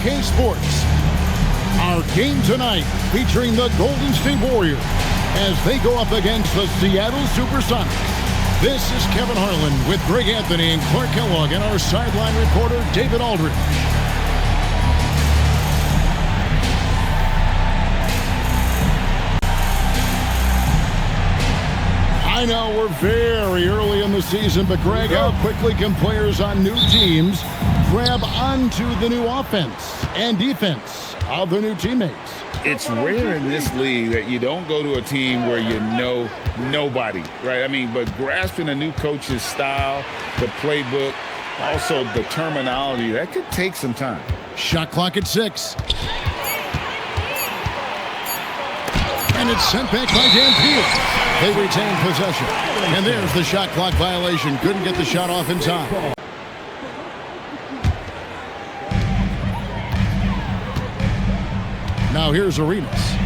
OK Sports. Our game tonight featuring the Golden State Warriors as they go up against the Seattle Supersonics. This is Kevin Harlan with Greg Anthony and Clark Kellogg and our sideline reporter David Aldridge. I know we're very early in the season, but Greg, how quickly can players on new teams grab onto the new offense and defense of the new teammates? It's rare in this league that you don't go to a team where you know nobody, right? I mean, but grasping a new coach's style, the playbook, also the terminology, that could take some time. Shot clock at 6. And it's sent back by Dampier. They retain possession. And there's the shot clock violation. Couldn't get the shot off in time. Now here's Arenas.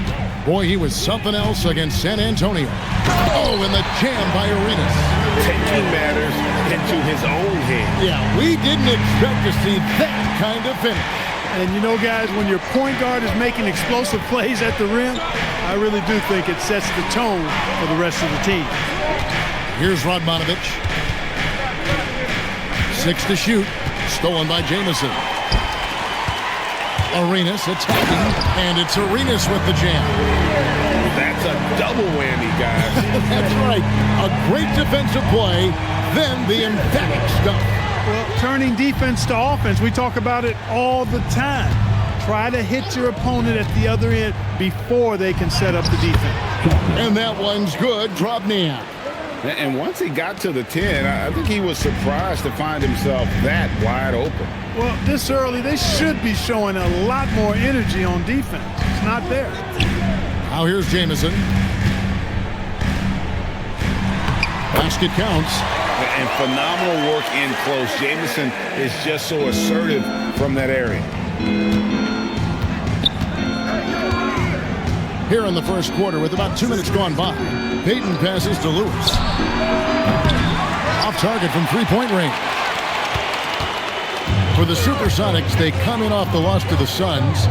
Boy, he was something else against San Antonio. Oh, and the jam by Arenas. Taking matters into his own hands. Yeah, we didn't expect to see that kind of finish. And you know, guys, when your point guard is making explosive plays at the rim, I really do think it sets the tone for the rest of the team. Here's Radmanovic. 6 to shoot. Stolen by Jamison. Arenas attacking, and it's Arenas with the jam. That's a double whammy, guys. That's right. A great defensive play, then the emphatic stuff. Well, turning defense to offense, we talk about it all the time. Try to hit your opponent at the other end before they can set up the defense. And that one's good. Drobniak. And once he got to the 10, I think he was surprised to find himself that wide open. Well, this early, they should be showing a lot more energy on defense. It's not there. Now here's Jamison. Basket counts. And phenomenal work in close. Jamison is just so assertive from that area. Here in the first quarter with about 2 minutes gone by. Payton passes to Lewis. Off target from three-point range. For the Supersonics, they come in off the loss to the Suns.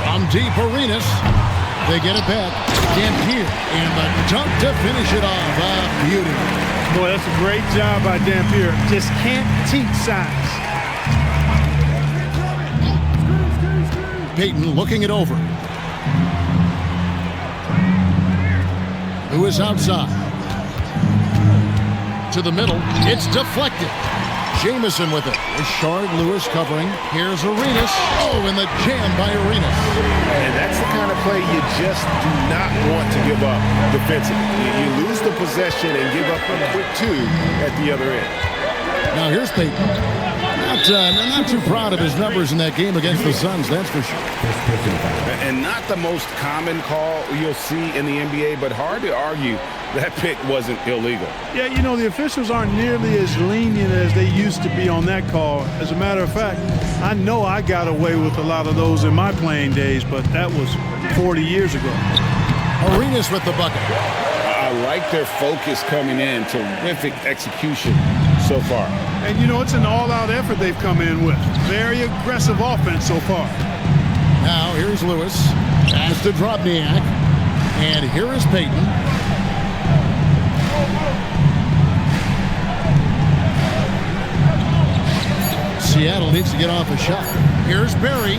From deep, Arenas. They get it back. Dampier. And the dunk to finish it off. Beauty. Boy, that's a great job by Dampier. Just can't teach size. Payton looking it over. Lewis outside. To the middle. It's deflected. Jamison with it. Richard, Lewis covering. Here's Arenas. Oh, and the jam by Arenas. And that's the kind of play you just do not want to give up defensively. You lose the possession and give up a quick 2 at the other end. Now here's Payton. Not too proud of his numbers in that game against the Suns, that's for sure. And not the most common call you'll see in the NBA, but hard to argue that pick wasn't illegal. Yeah, you know, the officials aren't nearly as lenient as they used to be on that call. As a matter of fact, I know I got away with a lot of those in my playing days, but that was 40 years ago. Arenas with the bucket. I like their focus coming in. Terrific execution so far. And, you know, it's an all-out effort they've come in with. Very aggressive offense so far. Now, here's Lewis. Pass to Drobniak. And here is Payton. Seattle needs to get off a shot. Here's Berry.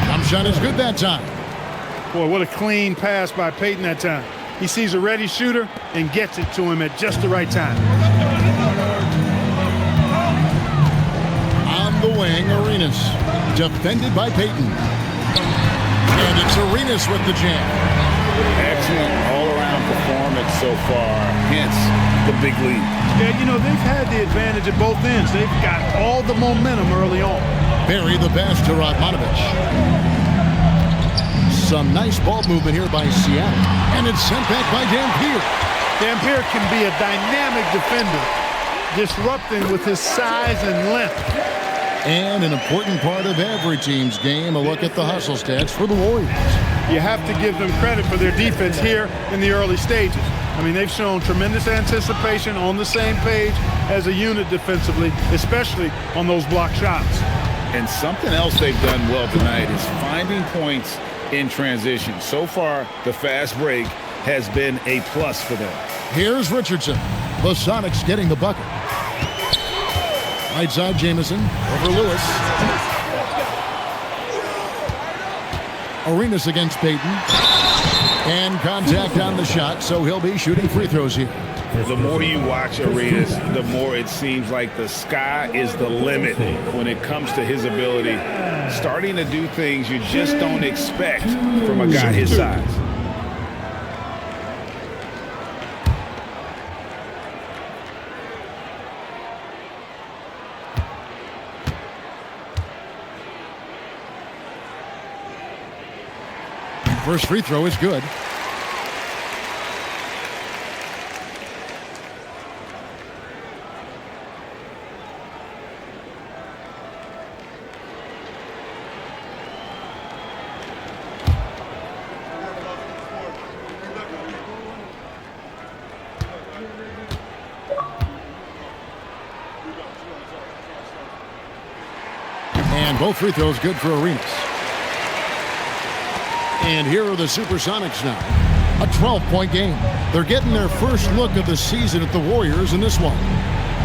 Jump shot is good that time. Boy, what a clean pass by Payton that time. He sees a ready shooter and gets it to him at just the right time. On the wing, Arenas. Defended by Payton. And it's Arenas with the jam. Excellent all-around performance so far, hence the big lead. Yeah, you know, they've had the advantage at both ends. They've got all the momentum early on. Berry the pass to Radmanovic. Some nice ball movement here by Seattle. And it's sent back by Dampier. Dampier can be a dynamic defender, disrupting with his size and length. And an important part of every team's game, a look at the hustle stats for the Warriors. You have to give them credit for their defense here in the early stages. I mean, they've shown tremendous anticipation, on the same page as a unit defensively, especially on those block shots. And something else they've done well tonight is finding points in transition. So far, the fast break has been a plus for them. Here's Richardson. The Sonics getting the bucket. Right side, Jamison over Lewis. Arenas against Payton. And contact on the shot, so he'll be shooting free throws here. The more you watch Arenas, the more it seems like the sky is the limit when it comes to his ability. Starting to do things you just don't expect from a guy his size. First free throw is good. And both free throws good for Arenas. And here are the Supersonics now. A 12-point game. They're getting their first look of the season at the Warriors in this one.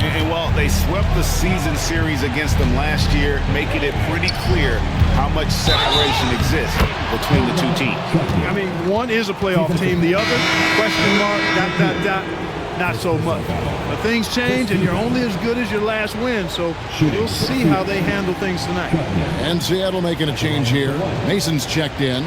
And well, they swept the season series against them last year, making it pretty clear how much separation exists between the two teams. I mean, one is a playoff team. The other, question mark, ... not so much. But things change, and you're only as good as your last win, so we'll see how they handle things tonight. And Seattle making a change here. Mason's checked in.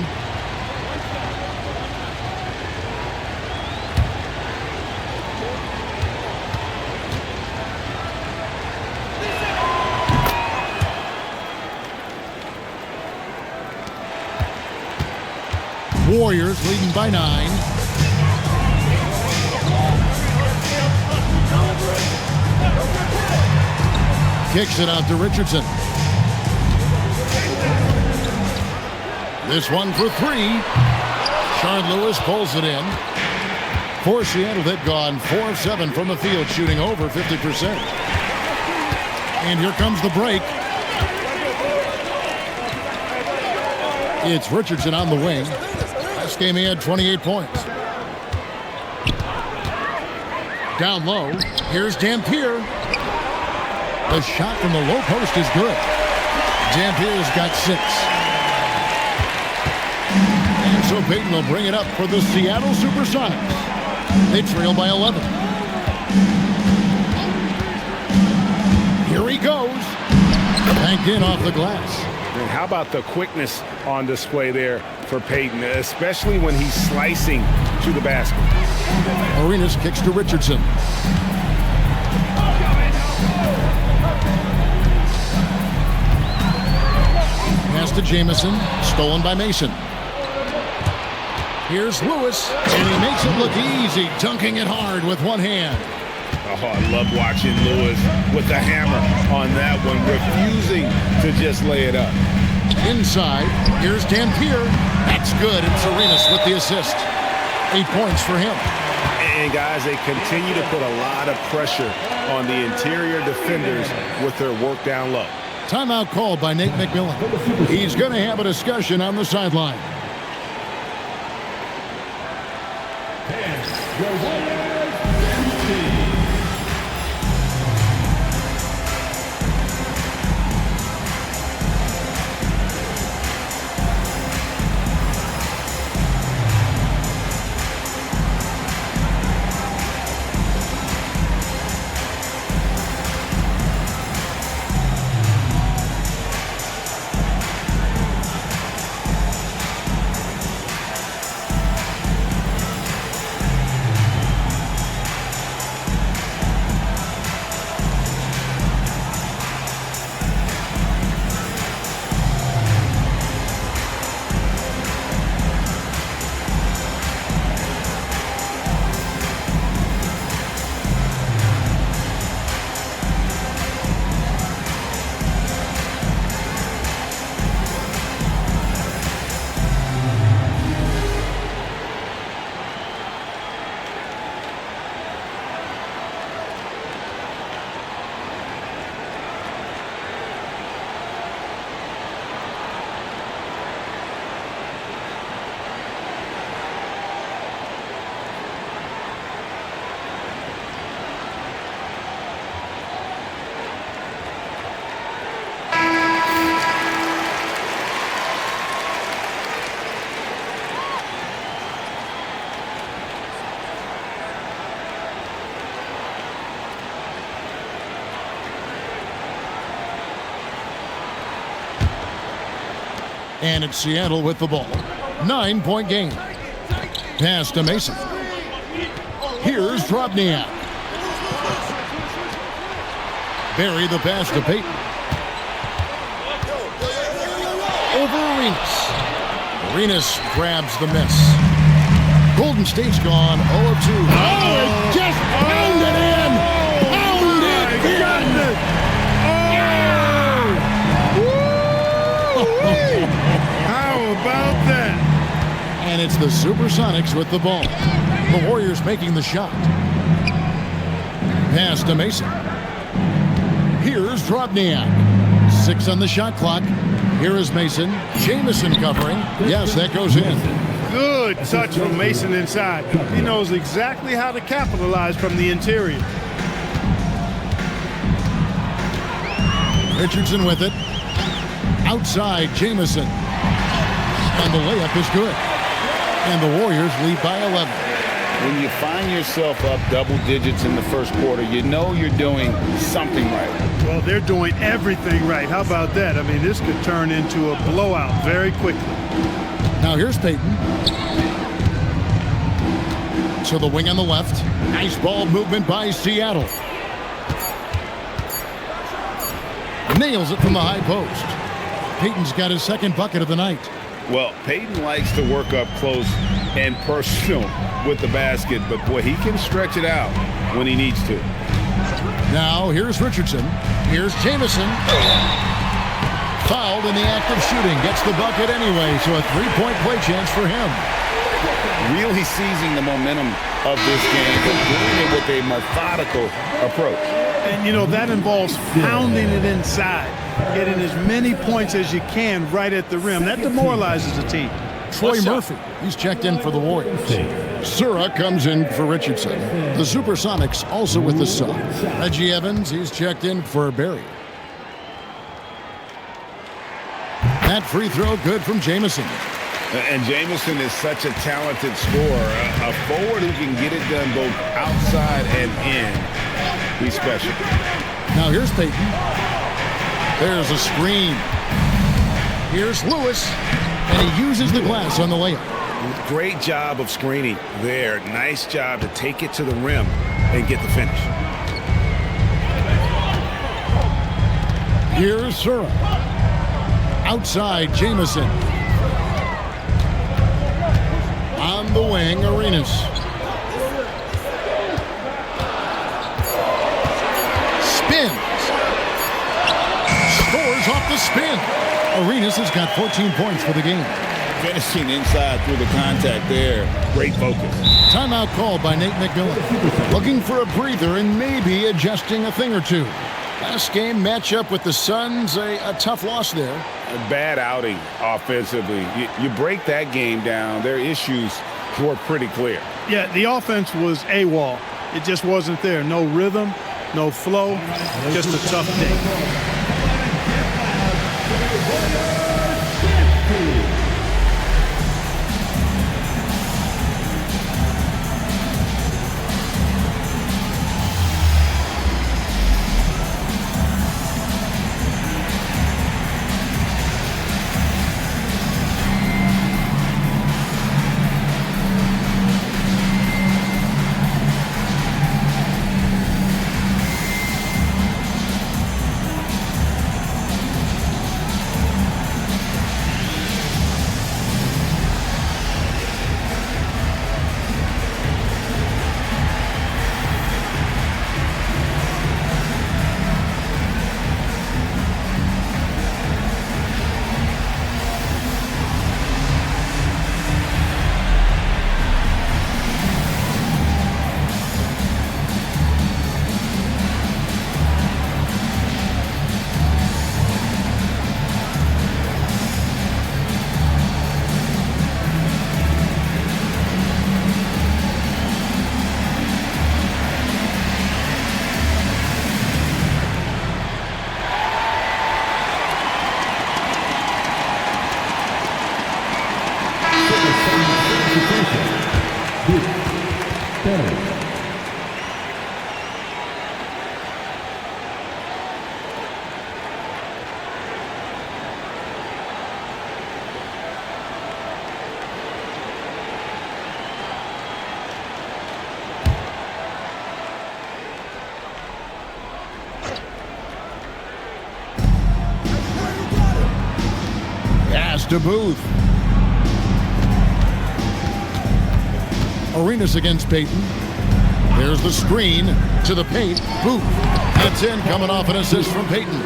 Warriors leading by 9. Kicks it out to Richardson. This one for 3. Sean Lewis pulls it in. For Seattle, they've gone 4 of 7 from the field, shooting over 50%. And here comes the break. It's Richardson on the wing. Last game he had 28 points. Down low, here's Dampier. The shot from the low post is good. Dampier's got 6. And so Payton will bring it up for the Seattle Supersonics. They trail by 11. Here he goes. Banked in off the glass. And how about the quickness on display there for Payton, especially when he's slicing to the basket. Arenas kicks to Richardson. Pass to Jamison, stolen by Mason. Here's Lewis, and he makes it look easy, dunking it hard with one hand. Oh, I love watching Lewis with the hammer on that one, refusing to just lay it up. Inside, here's Dampier. That's good, and Arenas with the assist. 8 points for him. And guys, they continue to put a lot of pressure on the interior defenders with their work down low. Timeout called by Nate McMillan. He's going to have a discussion on the sideline. And it's Seattle with the ball. 9-point game. Pass to Mason. Here's Drobniak. Barry the pass to Payton. Over Arenas. Arenas grabs the miss. Golden State's gone 0 of 2. Oh, just pounded in! Pounded in! How about that? And it's the Supersonics with the ball. The Warriors making the shot. Pass to Mason. Here's Drobniak. 6 on the shot clock. Here is Mason. Jamison covering. Yes, that goes in. Good touch from Mason inside. He knows exactly how to capitalize from the interior. Richardson with it. Outside, Jamison. And the layup is good. And the Warriors lead by 11. When you find yourself up double digits in the first quarter, you know you're doing something right. Well, they're doing everything right. How about that? I mean, this could turn into a blowout very quickly. Now here's Payton. To the wing on the left. Nice ball movement by Seattle. Nails it from the high post. Payton's got his second bucket of the night. Well, Payton likes to work up close and personal with the basket, but boy, he can stretch it out when he needs to. Now here's Richardson. Here's Jamison. Fouled in the act of shooting. Gets the bucket anyway, so a three-point play chance for him. Really seizing the momentum of this game, but doing it with a methodical approach. And, you know, that involves pounding it inside, getting as many points as you can right at the rim. That demoralizes the team. Troy Murphy, he's checked in for the Warriors. Sura comes in for Richardson. The Supersonics also with the sub. Reggie Evans, he's checked in for Barry. That free throw good from Jamison. And Jamison is such a talented scorer, a forward who can get it done both outside and in. He's special. Now here's Payton. There's a screen. Here's Lewis, and he uses the glass on the layup. Great job of screening there. Nice job to take it to the rim and get the finish. Here's Sura. Outside, Jamison. On the wing, Arenas. Spins. Scores off the spin. Arenas has got 14 points for the game. Finishing inside through the contact there. Great focus. Timeout called by Nate McMillan. Looking for a breather and maybe adjusting a thing or two. Last game matchup with the Suns, a tough loss there. A bad outing offensively. You break that game down, their issues were pretty clear. Yeah, the offense was AWOL. It just wasn't there. No rhythm, no flow, just a tough day. to Booth. Arenas against Payton. There's the screen to the paint. Booth. That's in, coming off an assist from Payton.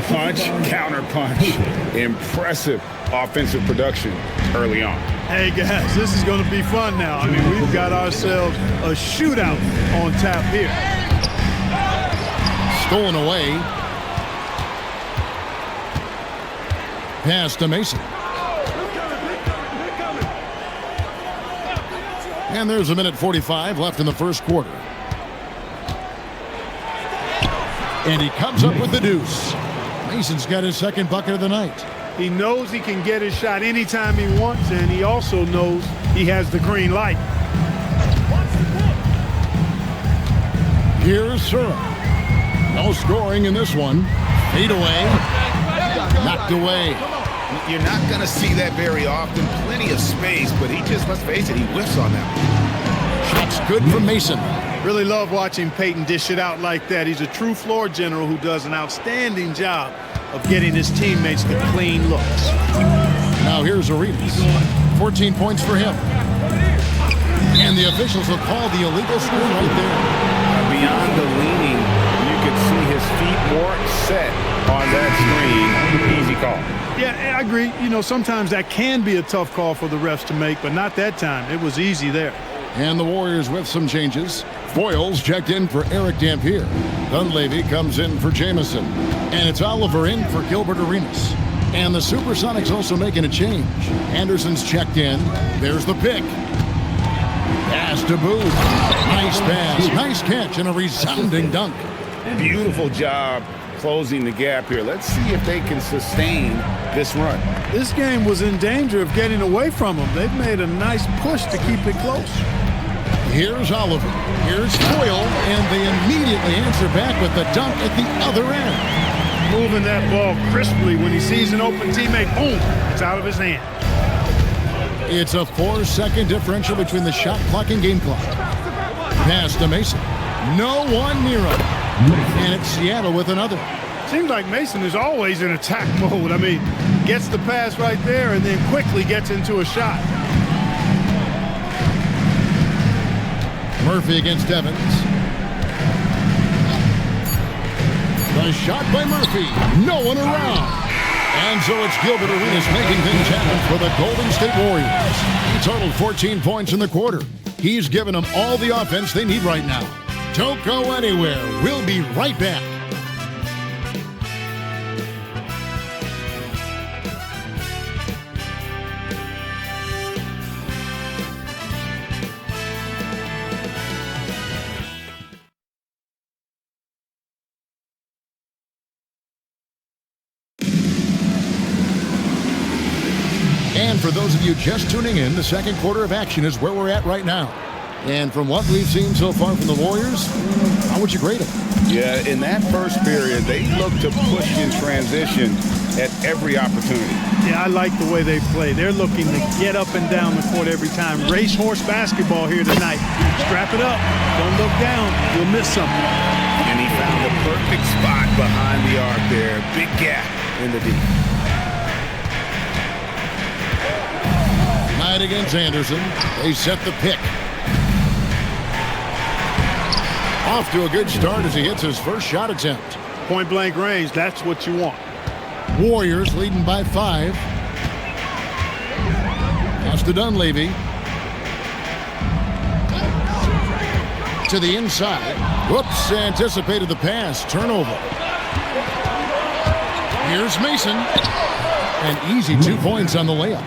Punch, counter punch. Impressive offensive production early on. Hey, guys, this is going to be fun now. I mean, we've got ourselves a shootout on tap here. Stolen away. Pass to Mason. And there's a minute 45 left in the first quarter. And he comes up with the deuce. Mason's got his second bucket of the night. He knows he can get his shot anytime he wants, and he also knows he has the green light. Here's Surra. No scoring in this one. Fade away. Knocked away. You're not going to see that very often. Plenty of space, but he just, let's face it, he whiffs on that. Shot's good from Mason. Really love watching Payton dish it out like that. He's a true floor general who does an outstanding job of getting his teammates the clean looks. Now here's Arenas. 14 points for him. And the officials will call the illegal screen right there. Beyond the leaning, you could see his feet more set on that screen. Easy call. Yeah, I agree. You know, sometimes that can be a tough call for the refs to make, but not that time. It was easy there. And the Warriors with some changes. Foyles checked in for Eric Dampier. Dunleavy comes in for Jamison. And it's Oliver in for Gilbert Arenas. And the Supersonics also making a change. Anderson's checked in. There's the pick. Pass to Booth. Nice pass, nice catch, and a resounding dunk. Beautiful job closing the gap here. Let's see if they can sustain this run. This game was in danger of getting away from them. They've made a nice push to keep it close. Here's Oliver. Here's Foyle, and they immediately answer back with the dunk at the other end. Moving that ball crisply when he sees an open teammate. Boom, it's out of his hand. It's a 4-second differential between the shot clock and game clock. Pass to Mason. No one near him. And it's Seattle with another. Seems like Mason is always in attack mode. I mean, gets the pass right there and then quickly gets into a shot. Murphy against Evans. The shot by Murphy. No one around. And so it's Gilbert Arenas making things happen for the Golden State Warriors. He totaled 14 points in the quarter. He's given them all the offense they need right now. Don't go anywhere. We'll be right back. And for those of you just tuning in, the second quarter of action is where we're at right now. And from what we've seen so far from the Warriors, how would you grade them? Yeah, in that first period, they looked to push in transition at every opportunity. Yeah, I like the way they play. They're looking to get up and down the court every time. Racehorse basketball here tonight. Strap it up. Don't look down. You'll miss something. And he found the perfect spot behind the arc there. Big gap in the D. Knight against Anderson. They set the pick. Off to a good start as he hits his first shot attempt. Point blank range, that's what you want. Warriors leading by 5. Pass to Dunleavy. To the inside. Whoops, anticipated the pass. Turnover. Here's Mason. An easy 2 points on the layup.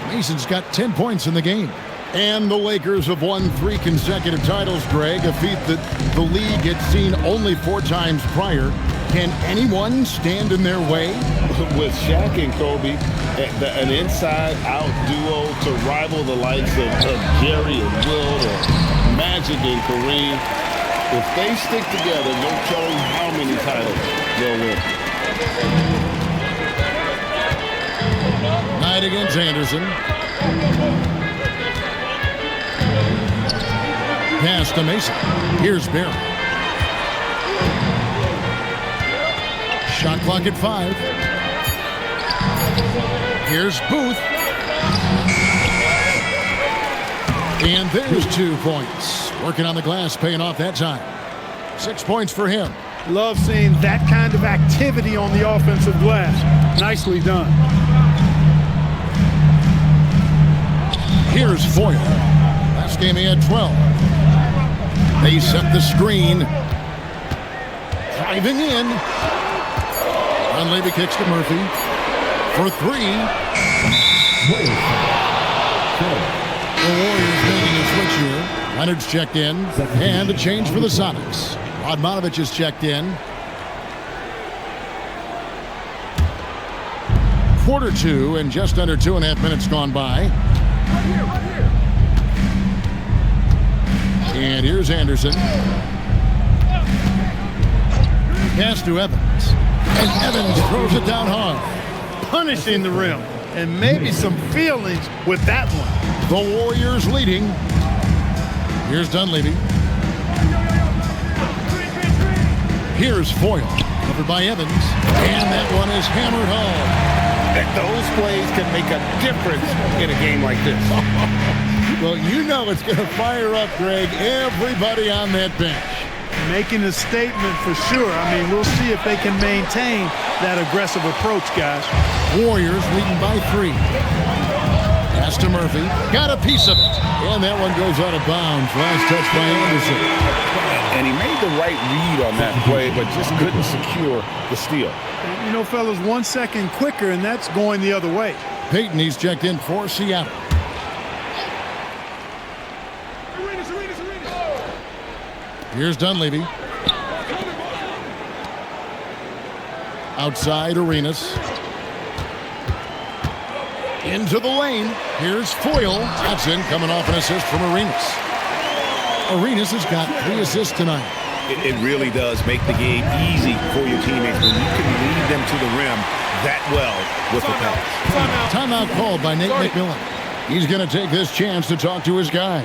Mason's got 10 points in the game. And the Lakers have won 3 consecutive titles, Greg, a feat that the league had seen only 4 times prior. Can anyone stand in their way? With Shaq and Kobe, an inside-out duo to rival the likes of Jerry and Wilt or Magic and Kareem. If they stick together, no telling how many titles they'll win. Knight against Anderson. Pass to Mason. Here's Barry. Shot clock at 5. Here's Booth. And there's 2 points. Working on the glass, paying off that time. 6 points for him. Love seeing that kind of activity on the offensive glass. Nicely done. Here's Foyle. Last game he had 12. They set the screen. Driving in. Dunleavy kicks to Murphy for 3. The Warriors making a switch here. Leonard's checked in. And a change for the Sonics. Radmanovich is checked in. Quarter 2 and just under 2.5 minutes gone by. And here's Anderson. Pass to Evans. And Evans throws it down hard. Punishing the rim. And maybe some feelings with that one. The Warriors leading. Here's Dunleavy. Here's Foyle. Covered by Evans. And that one is hammered home. Those plays can make a difference in a game like this. Well, you know it's going to fire up, Greg, everybody on that bench. Making a statement for sure. I mean, we'll see if they can maintain that aggressive approach, guys. Warriors leading by 3. Pass to Murphy. Got a piece of it. And that one goes out of bounds. Last touch by Anderson. And he made the right read on that play, but just couldn't secure the steal. You know, fellas, 1 second quicker, and that's going the other way. Payton, he's checked in for Seattle. Here's Dunleavy. Outside Arenas. Into the lane. Here's Foyle. Johnson coming off an assist from Arenas. Arenas has got 3 assists tonight. It really does make the game easy for your teammates when you can lead them to the rim that well with the pass. Timeout called by Nate McMillan. He's going to take this chance to talk to his guys.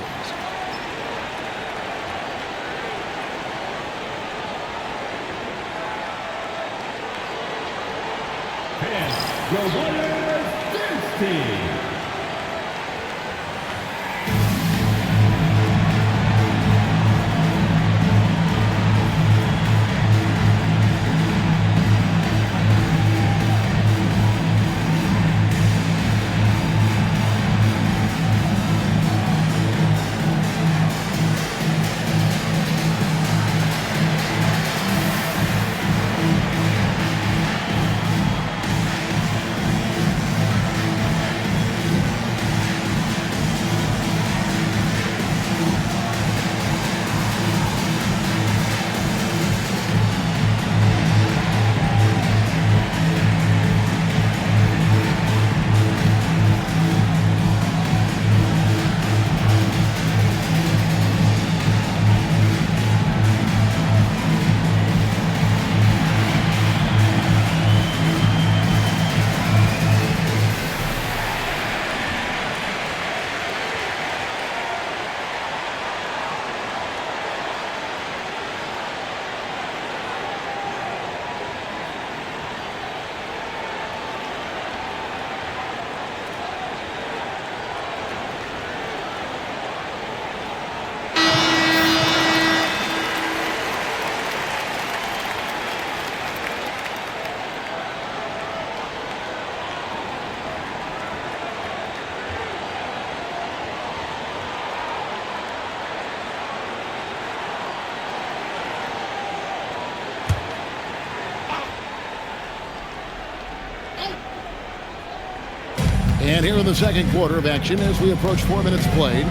And here in the second quarter of action as we approach 4 minutes played.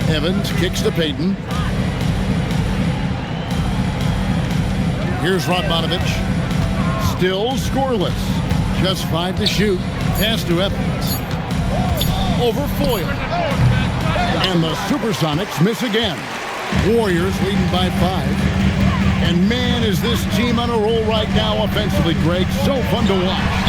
Evans kicks to Payton. Here's Radmanovich. Still scoreless. Just 5 to shoot. Pass to Evans. Over Foyle. And the Supersonics miss again. Warriors leading by 5. And man, is this team on a roll right now offensively, Greg. So fun to watch.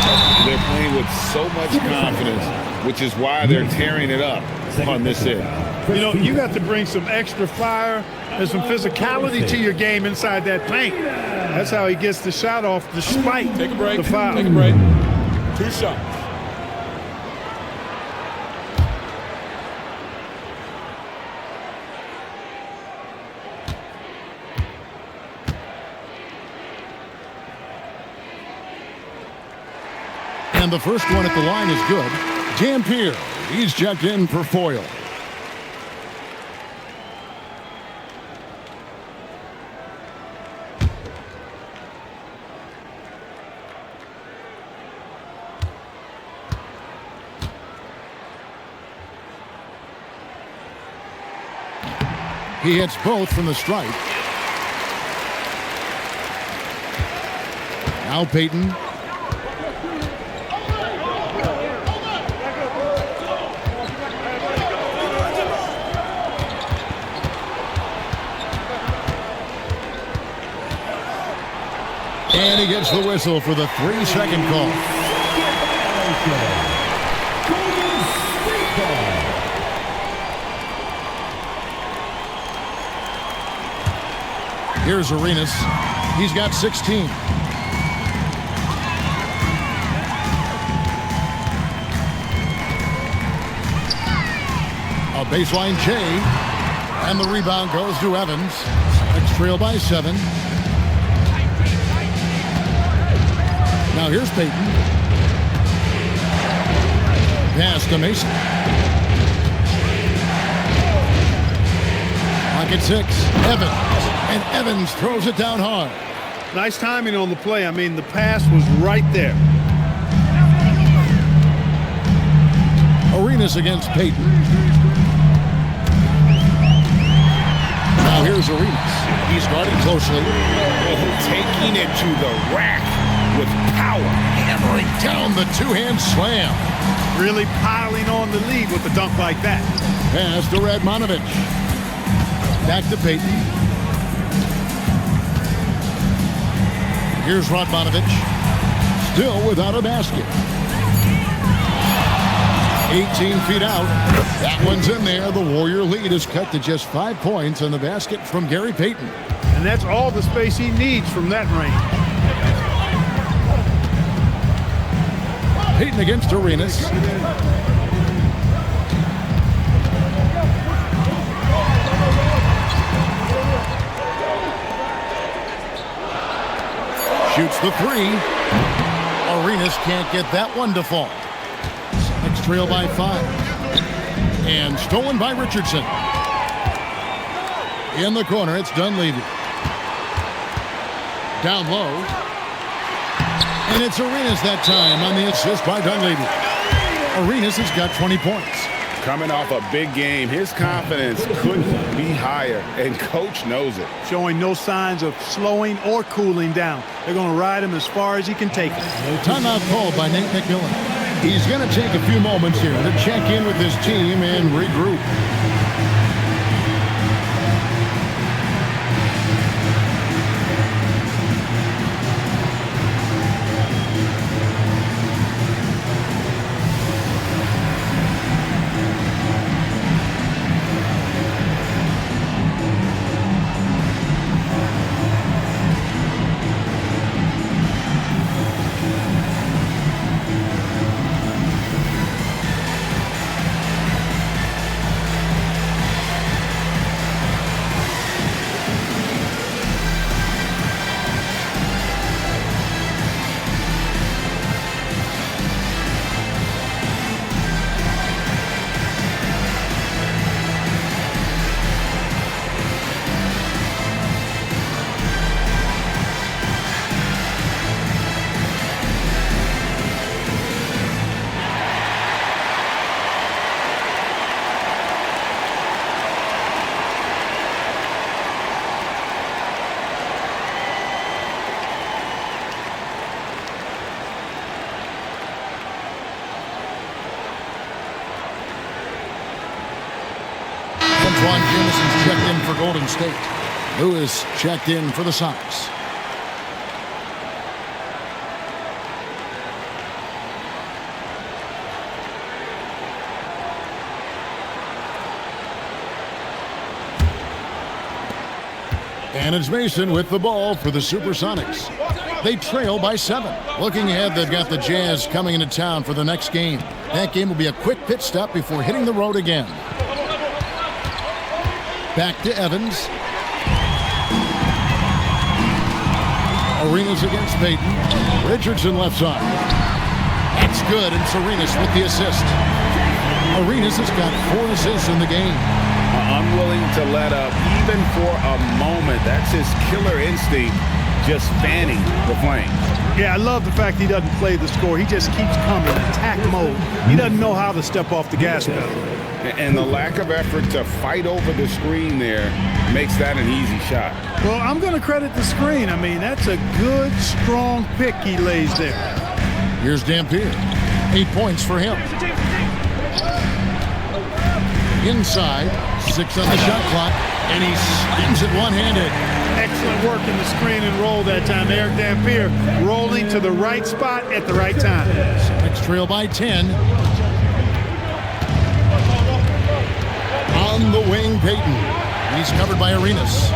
They're playing with so much confidence, which is why they're tearing it up on this end. You know, you got to bring some extra fire and some physicality to your game inside that paint. That's how he gets the shot off despite the foul. Take a break. 2 shots. And the first one at the line is good. Dampier, he's checked in for foil. He hits both from the strike. Now Payton. And he gets the whistle for the 3-second call. Here's Arenas. He's got 16. A baseline J. And the rebound goes to Evans. Celtics trail by 7. Now here's Payton. Pass to Mason. Pocket 6. Evans. And Evans throws it down hard. Nice timing on the play. I mean, the pass was right there. Arenas against Payton. Now here's Arenas. He's guarded closely. Taking it to the rack with power. Hammering down the two-hand slam. Really piling on the lead with a dunk like that. Pass to Radmanovich. Back to Payton. Here's Radmanovich. Still without a basket. 18 feet out. That one's in there. The Warrior lead is cut to just 5 points on the basket from Gary Payton. And that's all the space he needs from that range. Payton against Arenas. Shoots the 3. Arenas can't get that one to fall. Celtics trail by 5. And stolen by Richardson. In the corner, it's Dunleavy. Down low. And it's Arenas that time on the assist by Dunleavy. Arenas has got 20 points. Coming off a big game, his confidence couldn't be higher, and coach knows it. Showing no signs of slowing or cooling down. They're going to ride him as far as he can take it. Timeout called by Nate McMillan. He's going to take a few moments here to check in with his team and regroup. Juan Jamison's checked in for Golden State. Lewis checked in for the Sox. And it's Mason with the ball for the Supersonics. They trail by 7. Looking ahead, they've got the Jazz coming into town for the next game. That game will be a quick pit stop before hitting the road again. Back to Evans. Arenas against Payton. Richardson left side. That It's good, and it's Arenas with the assist. Arenas has got 4 assists in the game. Unwilling to let up even for a moment. That's his killer instinct, just fanning the flame. Yeah, I love the fact he doesn't play the score. He just keeps coming, attack mode. He doesn't know how to step off the gas pedal. And the lack of effort to fight over the screen there makes that an easy shot. Well, I'm going to credit the screen. I mean, that's a good, strong pick he lays there. Here's Dampier. 8 points for him. Inside, 6 on the shot clock, and he spins it one-handed. Excellent work in the screen and roll that time. Eric Dampier rolling to the right spot at the right time. Next trail by 10. On the wing, Payton. He's covered by Arenas.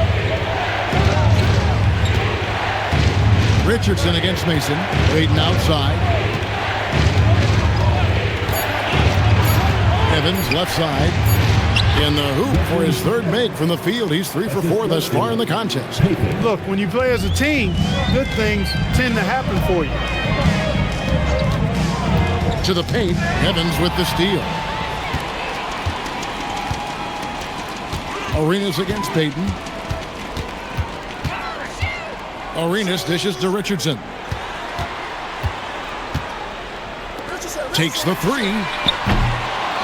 Richardson against Mason. Payton outside. Evans left side. In the hoop for his 3rd make from the field. He's 3 for 4 thus far in the contest. Look, when you play as a team, good things tend to happen for you. To the paint, Evans with the steal. Arenas against Payton. Arenas dishes to Richardson. Takes the 3.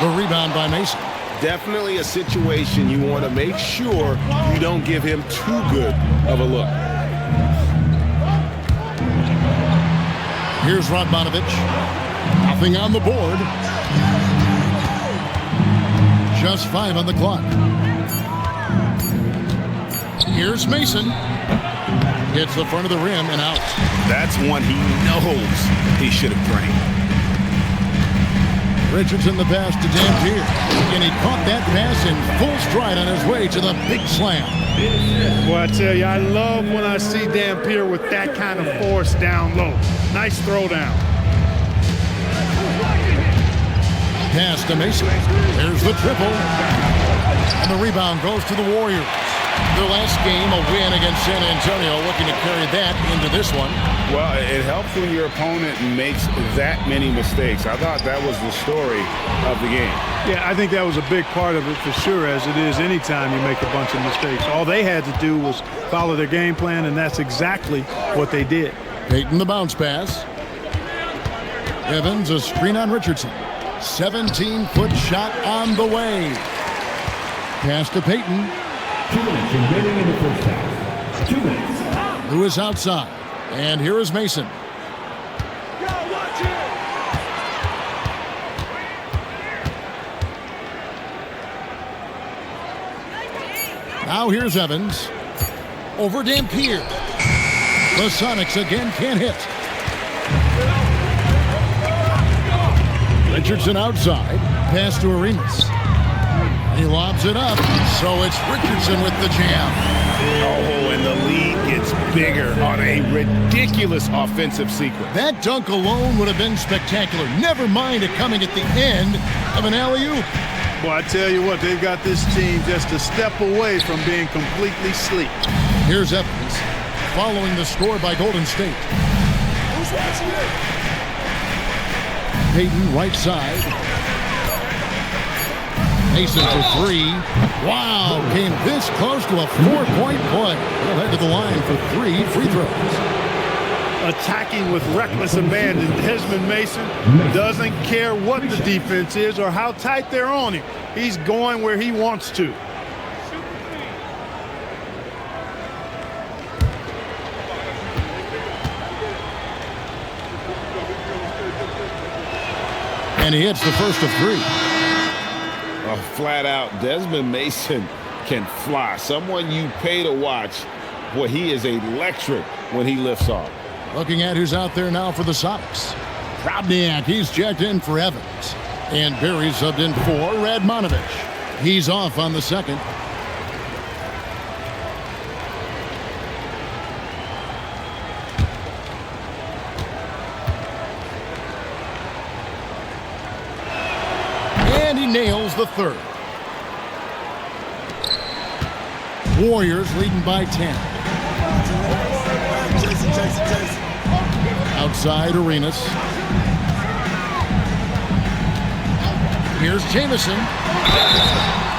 The rebound by Mason. Definitely a situation you want to make sure you don't give him too good of a look. Here's Radmanovich. Nothing on the board. Just 5 on the clock. Here's Mason. Hits the front of the rim and out. That's one he knows he should have drained. Richardson the pass to Dampier. And he caught that pass in full stride on his way to the big slam. Boy, I tell you, I love when I see Dampier with that kind of force down low. Nice throwdown. Pass to Mason. There's the triple. And the rebound goes to the Warriors. Their last game, a win against San Antonio, looking to carry that into this one. Well, it helps when your opponent makes that many mistakes. I thought that was the story of the game. Yeah, I think that was a big part of it for sure, as it is anytime you make a bunch of mistakes. All they had to do was follow their game plan, and that's exactly what they did. Payton the bounce pass. Evans a screen on Richardson. 17-foot shot on the way. Pass to Payton. 2 minutes remaining in the first half. 2 minutes. Lewis outside. And here is Mason. Now here's Evans. Over Dampier. The Sonics again can't hit. Richardson outside. Pass to Arenas. He lobs it up, so it's Richardson with the jam. Oh, and the lead gets bigger on a ridiculous offensive sequence. That dunk alone would have been spectacular. Never mind it coming at the end of an alley-oop. Boy, I tell you what, they've got this team just a step away from being completely sleek. Here's Evans, following the score by Golden State. Payton right side. Mason for 3. Wow, came this close to a 4-point play. He'll head to the line for 3 free throws. Attacking with reckless abandon, Desmond Mason doesn't care what the defense is or how tight they're on him. He's going where he wants to. And he hits the first of 3. Flat out, Desmond Mason can fly. Someone you pay to watch. Boy, he is electric when he lifts off. Looking at who's out there now for the Sonics. Probniak, he's checked in for Evans. And Berry subbed in for Radmanovich. He's off on the second. And he nails the third. Warriors leading by 10. Outside Arenas. Here's Jamison.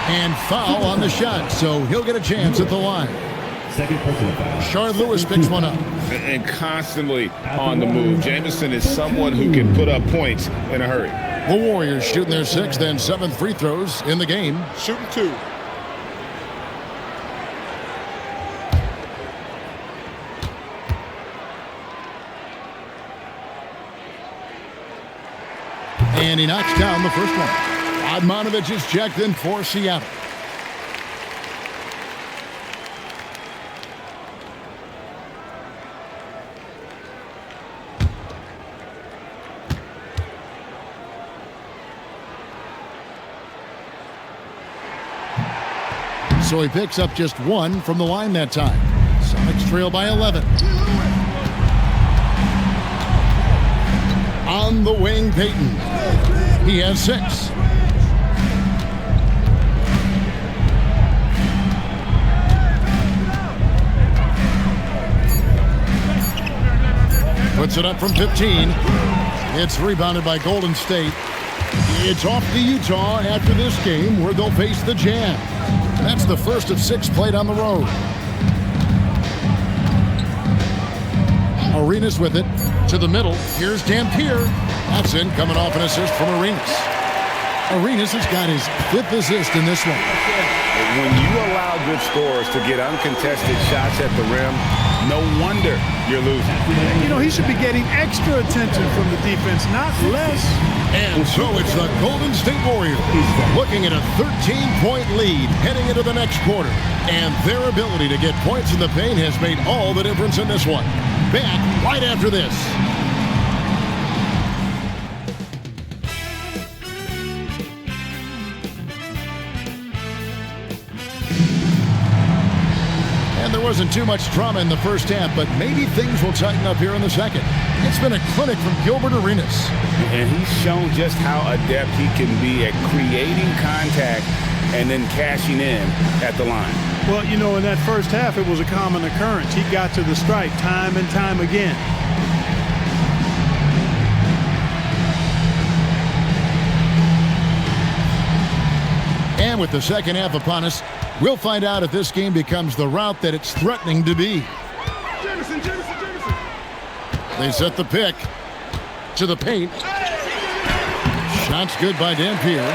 And foul on the shot, so he'll get a chance at the line. Second personal foul. Shard Lewis picks one up. And constantly on the move. Jamison is someone who can put up points in a hurry. The Warriors shooting their 6th and 7th free throws in the game. Shooting 2. And he knocks down the first one. Admonovich is checked in for Seattle. So he picks up just 1 from the line that time. Sonics trail by 11. On the wing, Payton. He has 6. Puts it up from 15. It's rebounded by Golden State. It's off to Utah after this game where they'll face the Jazz. That's the first of 6 played on the road. Arenas with it to the middle. Here's Dampier. That's in, coming off an assist from Arenas. Arenas has got his 5th assist in this one. When you allow good scorers to get uncontested shots at the rim, no wonder you're losing. You know, he should be getting extra attention from the defense, not less. And so it's the Golden State Warriors looking at a 13-point lead heading into the next quarter. And their ability to get points in the paint has made all the difference in this one. Back right after this. And there wasn't too much drama in the first half, but maybe things will tighten up here in the second. It's been a clinic from Gilbert Arenas. And he's shown just how adept he can be at creating contact and then cashing in at the line. Well, you know, in that first half, it was a common occurrence. He got to the stripe time and time again. And with the second half upon us, we'll find out if this game becomes the route that it's threatening to be. Jamison. They set the pick to the paint. Shot's good by Dampier.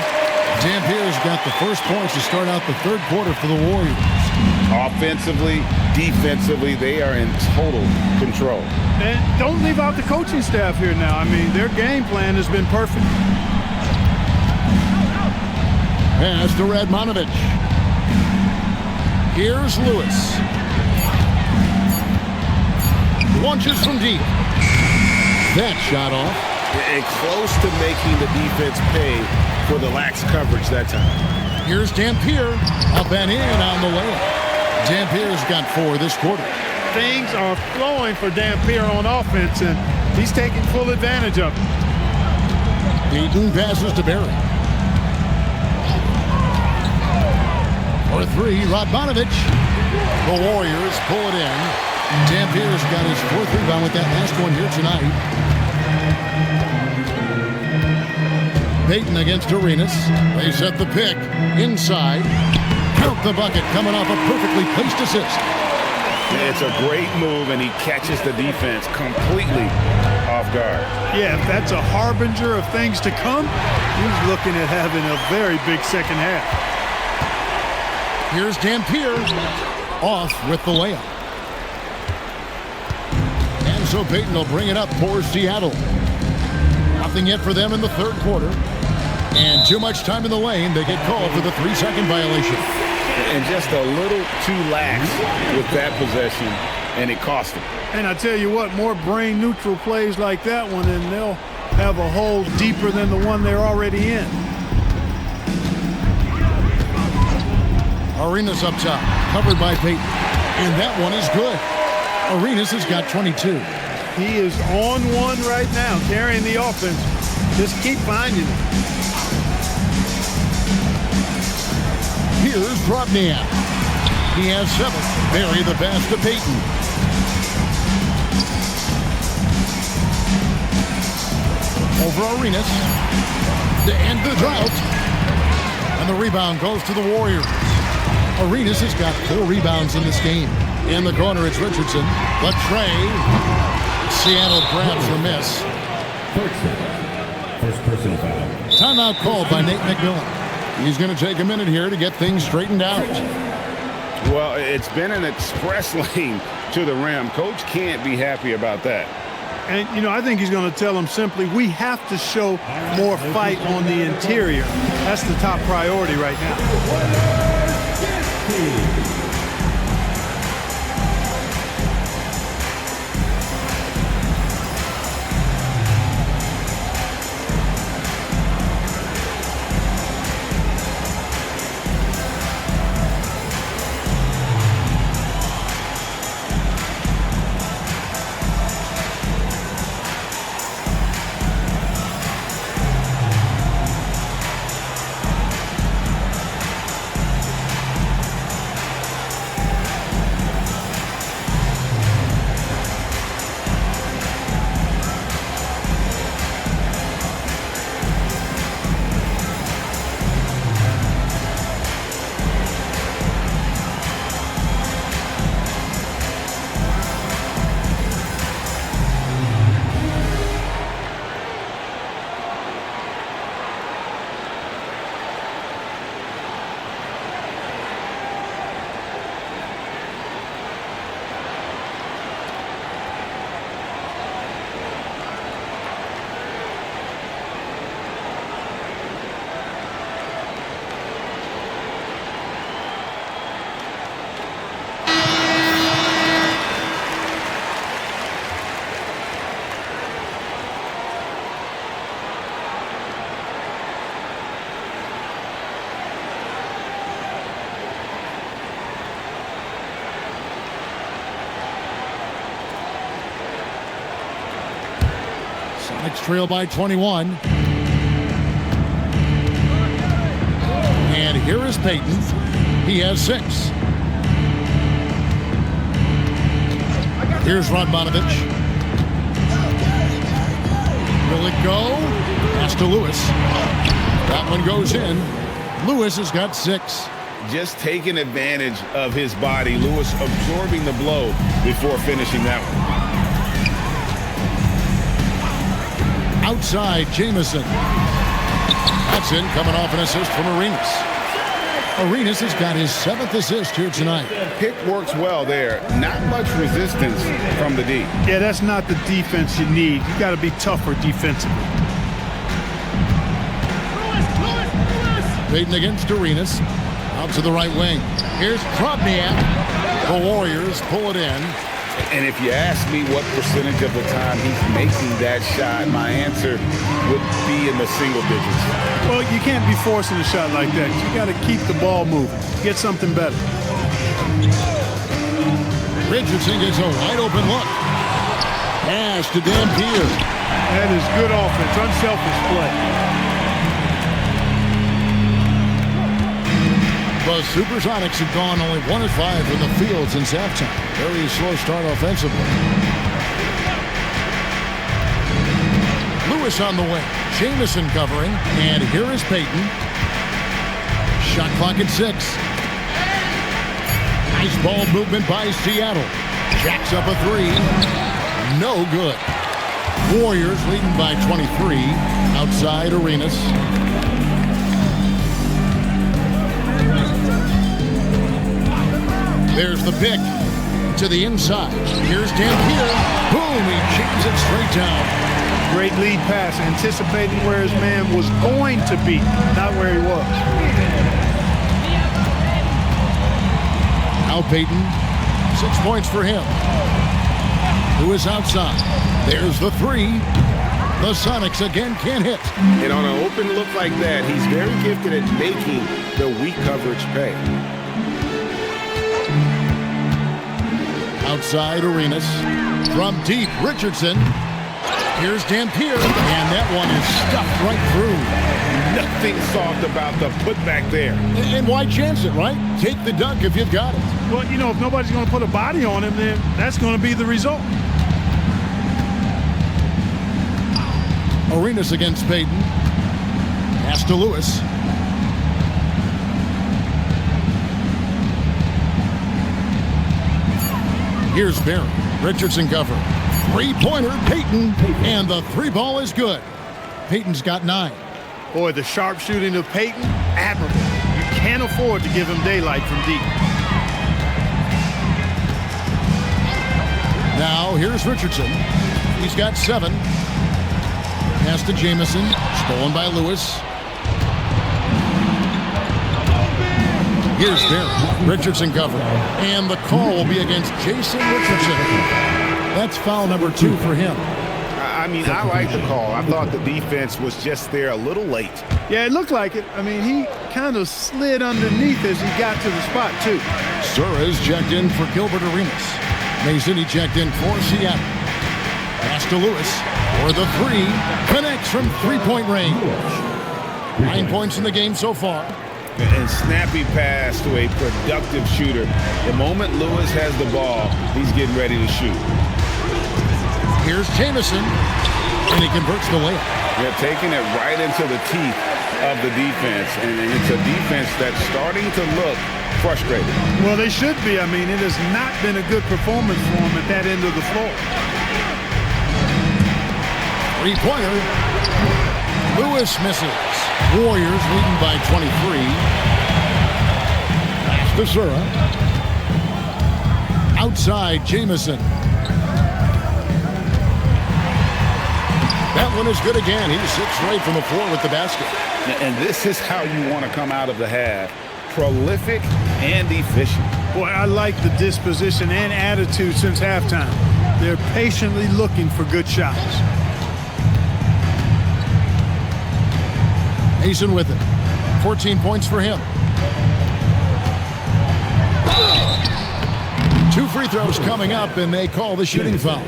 Dampier's got the first points to start out the third quarter for the Warriors. Offensively, defensively, they are in total control. And don't leave out the coaching staff here now. I mean, their game plan has been perfect. Pass to Radmanovich. Here's Lewis. Launches from deep. That shot off. And close to making the defense pay for the lax coverage that time. Here's Dampier. Up and in on the layup. Dampier's got 4 this quarter. Things are flowing for Dampier on offense, and he's taking full advantage of it. Payton passes to Barry. For 3, Radmanovich. The Warriors pull it in. Dampier's got his 4th rebound with that last one here tonight. Payton against Arenas. They set the pick inside. Count the bucket coming off a perfectly placed assist. It's a great move, and he catches the defense completely off guard. Yeah, if that's a harbinger of things to come, he's looking at having a very big second half. Here's Dampier off with the layup. And so Payton will bring it up for Seattle. Nothing yet for them in the third quarter. And too much time in the lane. They get called for the 3-second violation. And just a little too lax with that possession, and it cost them. And I tell you what, more brain-neutral plays like that one, and they'll have a hole deeper than the one they're already in. Arenas up top, covered by Payton. And that one is good. Arenas has got 22. He is on one right now, carrying the offense. Just keep finding it. Here's Drobniak. He has 7. Barry the pass to Payton. Over Arenas. to end the drought. And the rebound goes to the Warriors. Arenas has got 4 rebounds in this game. In the corner, it's Richardson. But Trey. Seattle grabs the miss. First personal foul. Timeout called by Nate McMillan. He's going to take a minute here to get things straightened out. Well, it's been an express lane to the rim. Coach can't be happy about that. And, you know, I think he's going to tell them simply, we have to show more fight on the interior. That's the top priority right now. Sonics trail by 21. And here is Payton. He has 6. Here's Radmanovich. Will it go? Pass to Lewis. That one goes in. Lewis has got 6. Just taking advantage of his body. Lewis absorbing the blow before finishing that one. Outside, Jamison. That's in, coming off an assist from Arenas. Arenas has got his 7th assist here tonight. Pick works well there. Not much resistance from the D. Yeah, that's not the defense you need. You got to be tougher defensively. Payton against Arenas. Out to the right wing. Here's Krobniak. The Warriors pull it in. And if you ask me what percentage of the time he's making that shot, my answer would be in the single digits. Well, you can't be forcing a shot like that. You got to keep the ball moving. Get something better. Richardson gets a wide open look. Pass to Dampier. That is good offense. Unselfish play. The Supersonics have gone only 1 of 5 from the field since halftime. Very slow start offensively. Lewis on the wing. Jamison covering. And here is Payton. Shot clock at 6. Nice ball movement by Seattle. Jacks up a 3. No good. Warriors leading by 23. Outside Arenas. There's the pick to the inside. Here's Dampier. Boom, he jams it straight down. Great lead pass, anticipating where his man was going to be, not where he was. Now Payton, 6 points for him. Who is outside? There's the 3. The Sonics again can't hit. And on an open look like that, he's very gifted at making the weak coverage pay. Outside Arenas. From deep, Richardson. Here's Dampier. And that one is stuffed right through. Nothing soft about the putback there. And why chance it, right? Take the dunk if you've got it. Well, you know, if nobody's going to put a body on him, then that's going to be the result. Arenas against Payton. to Lewis. Here's Barry. Richardson cover. Three-pointer, Payton, and the three ball is good. Payton's got 9. Boy, the sharpshooting of Payton, admirable. You can't afford to give him daylight from deep. Now, here's Richardson. He's got 7. Pass to Jamison. Stolen by Lewis. Here's Barry. Richardson covered. And the call will be against Jason Richardson. That's foul number 2 for him. I mean, I like the call. I thought the defense was just there a little late. Yeah, it looked like it. I mean, he kind of slid underneath as he got to the spot, too. Suarez checked in for Gilbert Arenas. Mason, he checked in for Seattle. Pass to Lewis for the 3. Connects from three-point range. 9 points in the game so far. And snappy pass to a productive shooter. The moment Lewis has the ball, he's getting ready to shoot. Here's Jamison, and he converts the layup. They're taking it right into the teeth of the defense, and it's a defense that's starting to look frustrated. Well, they should be. I mean, it has not been a good performance for them at that end of the floor. Three-pointer. Lewis misses. Warriors leading by 23. Pass to Sura. Outside, Jamison. That one is good again. He sits right from the floor with the basket. And this is how you want to come out of the half. Prolific and efficient. Boy, I like the disposition and attitude since halftime. They're patiently looking for good shots. Mason with it. 14 points for him. 2 free throws coming up, and they call the shooting foul.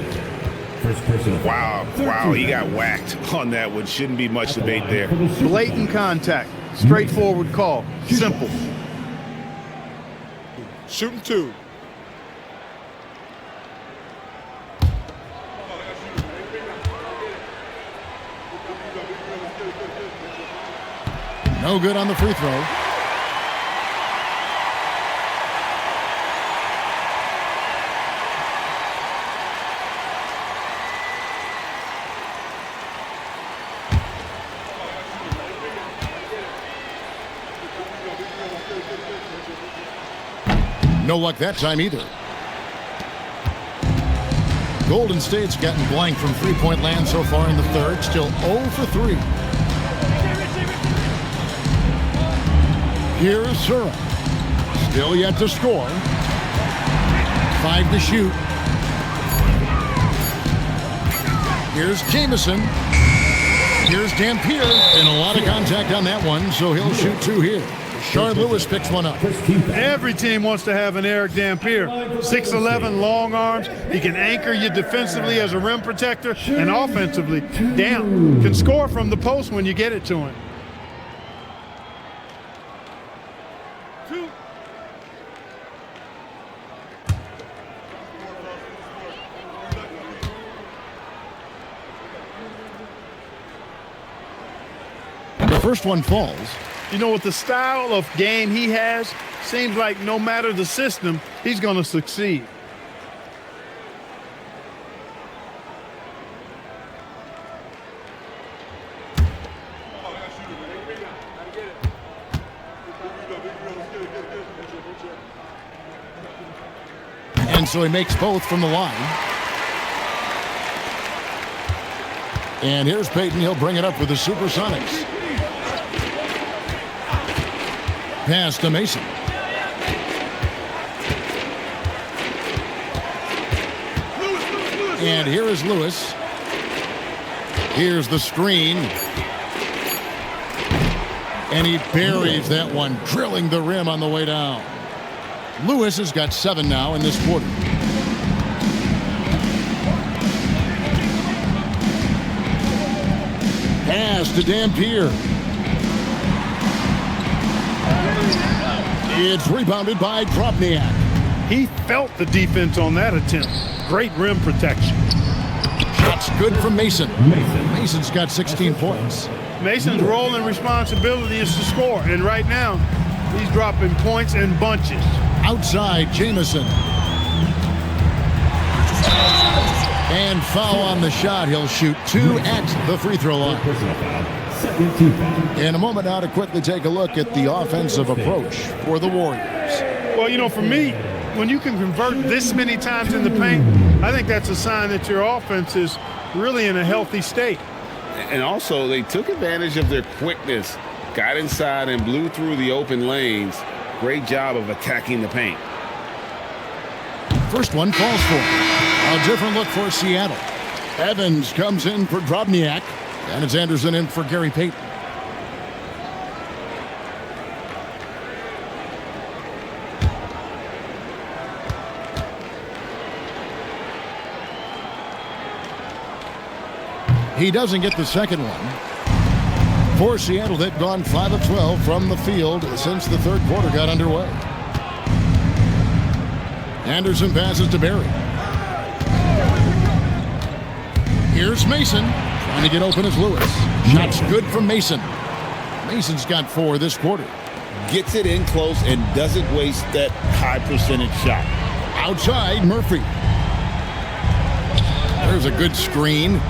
Wow, he got whacked on that one. Shouldn't be much debate there. Blatant contact. Straightforward call. Simple. Shooting 2. No good on the free throw. No luck that time either. Golden State's gotten blank from three-point land so far in the third. Still 0 for 3. Here is Sura. Still yet to score. 5 to shoot. Here's Jamison. Here's Dampier. And a lot of contact on that one, so he'll shoot 2 here. Shard Lewis picks one up. Every team wants to have an Eric Dampier. 6'11", long arms. He can anchor you defensively as a rim protector and offensively. Damn, can score from the post when you get it to him. The first one falls. You know, with the style of game he has, seems like no matter the system, he's going to succeed. And so he makes both from the line. And here's Payton. He'll bring it up with the Supersonics. Pass to Mason. And here is Lewis. Here's the screen. And he buries that one, drilling the rim on the way down. Lewis has got 7 now in this quarter. Pass to Dampier. It's rebounded by Drobniak. He felt the defense on that attempt. Great rim protection. Shots good from Mason. Mason's got 16 points. Mason's role and responsibility is to score, and right now, he's dropping points in bunches. Outside, Jamison. And foul on the shot. He'll shoot 2 at the free throw line. In a moment now to quickly take a look at the offensive approach for the Warriors. Well, you know, for me, when you can convert this many times in the paint, I think that's a sign that your offense is really in a healthy state. And also, they took advantage of their quickness, got inside and blew through the open lanes. Great job of attacking the paint. First one falls for him. A different look for Seattle. Evans comes in for Drobniak, and it's Anderson in for Gary Payton. He doesn't get the second one. For Seattle, they've gone 5 of 12 from the field since the third quarter got underway. Anderson passes to Barry. Here's Mason. Trying to get open is Lewis. Shot's good from Mason. Mason's got 4 this quarter. Gets it in close and doesn't waste that high percentage shot. Outside, Murphy. There's a good screen.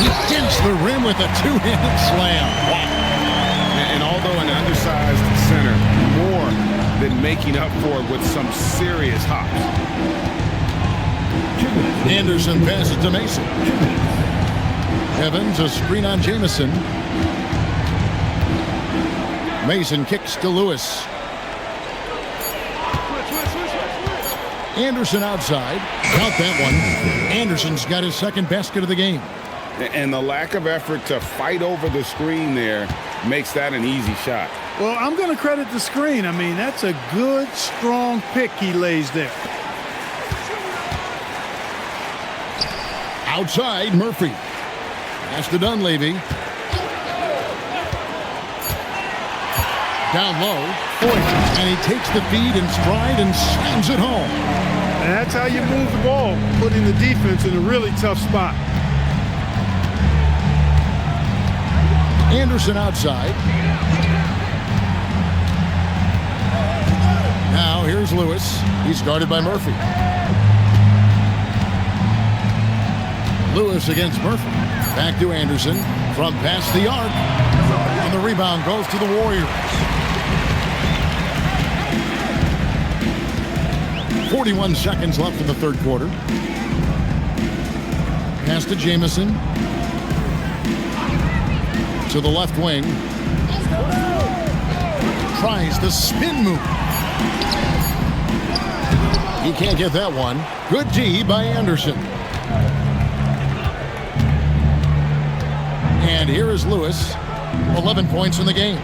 He dents the rim with a 2-handed slam. And although an undersized center, more than making up for it with some serious hops. Anderson passes to Mason. Evans, a screen on Jamison. Mason kicks to Lewis. Anderson outside. Count that one. Anderson's got his second basket of the game. And the lack of effort to fight over the screen there makes that an easy shot. Well, I'm going to credit the screen. I mean, that's a good, strong pick he lays there. Outside, Murphy. Pass to Dunleavy. Down low. And he takes the feed in stride and slams it home. And that's how you move the ball, putting the defense in a really tough spot. Anderson outside. Now here's Lewis. He's guarded by Murphy. Lewis against Murphy. Back to Anderson from past the arc. And the rebound goes to the Warriors. 41 seconds left in the third quarter. Pass to Jamison. To the left wing. Tries the spin move. He can't get that one. Good D by Anderson. And here is Lewis. 11 points in the game.